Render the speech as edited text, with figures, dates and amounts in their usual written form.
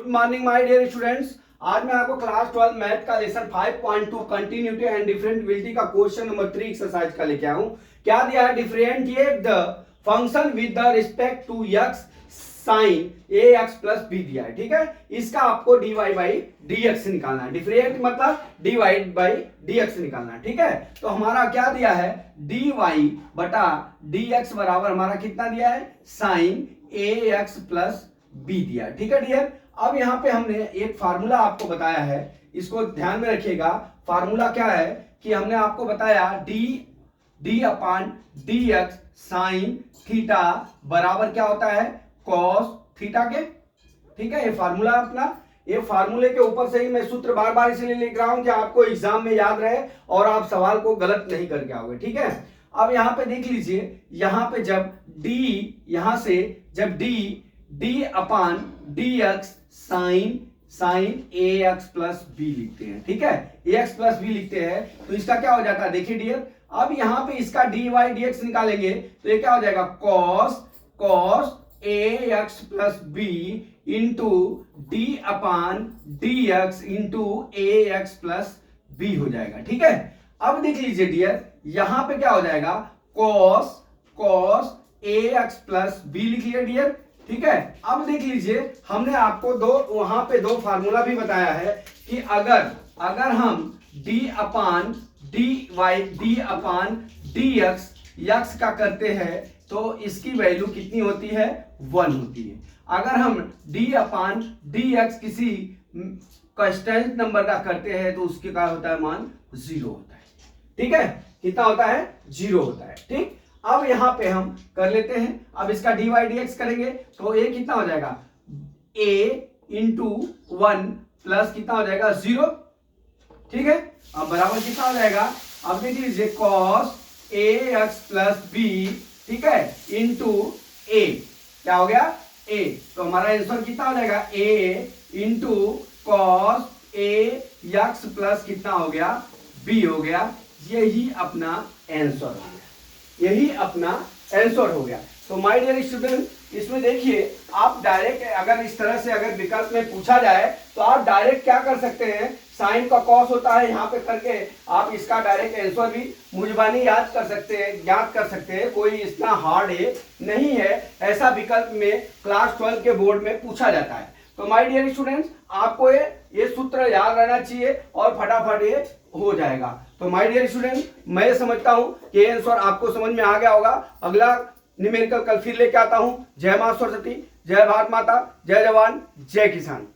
Morning my dear students. आज मैं आपको क्लास 12 मैथ का लेसन 5.2 कंटिन्यूटी एंड डिफरेंशिएबिलिटी का क्वेश्चन नंबर 3 एक्सरसाइज का लेके आया हूं। क्या दिया है? Differentiate the function with the respect to x sine ax plus b दिया है। ठीक है, इसका आपको dy बाई dx निकालना है। डिफरेंशिएट मतलब डिवाइड बाई dx निकालना है। ठीक है, तो हमारा क्या दिया है? dy बटा dx बराबर हमारा कितना दिया है? साइन ax प्लस b दिया है। ठीक है डियर, अब यहां पे हमने एक फार्मूला आपको बताया है, इसको ध्यान में रखिएगा। फार्मूला क्या है कि हमने आपको बताया D upon d x sine theta बराबर क्या होता है? कॉस थीटा के। ठीक है, ये फार्मूला अपना, ये फार्मूले के ऊपर से ही मैं सूत्र बार बार इसलिए लिख रहा हूं कि आपको एग्जाम में याद रहे और आप सवाल को गलत नहीं करके आओगे। ठीक है, अब यहां पे देख लीजिए, यहां पे जब डी, यहां से जब D upon d x sign ए एक्स प्लस बी लिखते हैं। ठीक है, ए एक्स प्लस बी लिखते हैं तो इसका क्या हो जाता है? देखिए डियर, अब यहां पे इसका डी वाई डी एक्स निकालेंगे तो ये क्या हो जाएगा? Cos a x plus b into d upon d x into a x plus b हो जाएगा। ठीक है, अब देख लीजिए डियर, यहां पे क्या हो जाएगा? Cos a x plus B लिख लिया डियर। ठीक है, अब देख लीजिए, हमने आपको वहां पे दो फार्मूला भी बताया है कि अगर हम d अपान डी एक्स का करते हैं तो इसकी वैल्यू कितनी होती है? 1 होती है। अगर हम d अपान डी एक्स किसी कांस्टेंट नंबर का करते हैं तो उसके क्या होता है? मान 0 होता है। ठीक है, कितना होता है? 0 होता है। ठीक, अब यहां पे हम कर लेते हैं, अब इसका dy dx करेंगे तो ये कितना हो जाएगा? a इंटू 1 प्लस कितना हो जाएगा? 0। ठीक है, अब बराबर कितना हो जाएगा? अब देख लीजिए, cos ax प्लस b, ठीक है, इंटू a, क्या हो गया? a, तो हमारा आंसर कितना हो जाएगा? a into cos ax plus कितना हो गया? b हो गया। यही अपना आंसर हो गया, यही अपना आंसर हो गया। तो माय डियर स्टूडेंट, इसमें देखिए, आप डायरेक्ट अगर इस तरह से अगर विकल्प में पूछा जाए तो आप डायरेक्ट क्या कर सकते हैं? साइन का कॉस होता है, यहाँ पे करके आप इसका डायरेक्ट आंसर भी मुजबानी याद कर सकते हैं। कोई इतना हार्ड नहीं है, ऐसा विकल्प में क्लास 12 के बोर्ड में पूछा जाता है। तो माय डियर स्टूडेंट्स, आपको ये सूत्र याद रहना चाहिए और फटाफट ये हो जाएगा। तो माय डियर स्टूडेंट, मैं समझता हूं कि ये आंसर आपको समझ में आ गया होगा। अगला न्यूमेरिकल कल फिर लेके आता हूं। जय मां सरस्वती, जय भारत माता, जय जवान, जय किसान।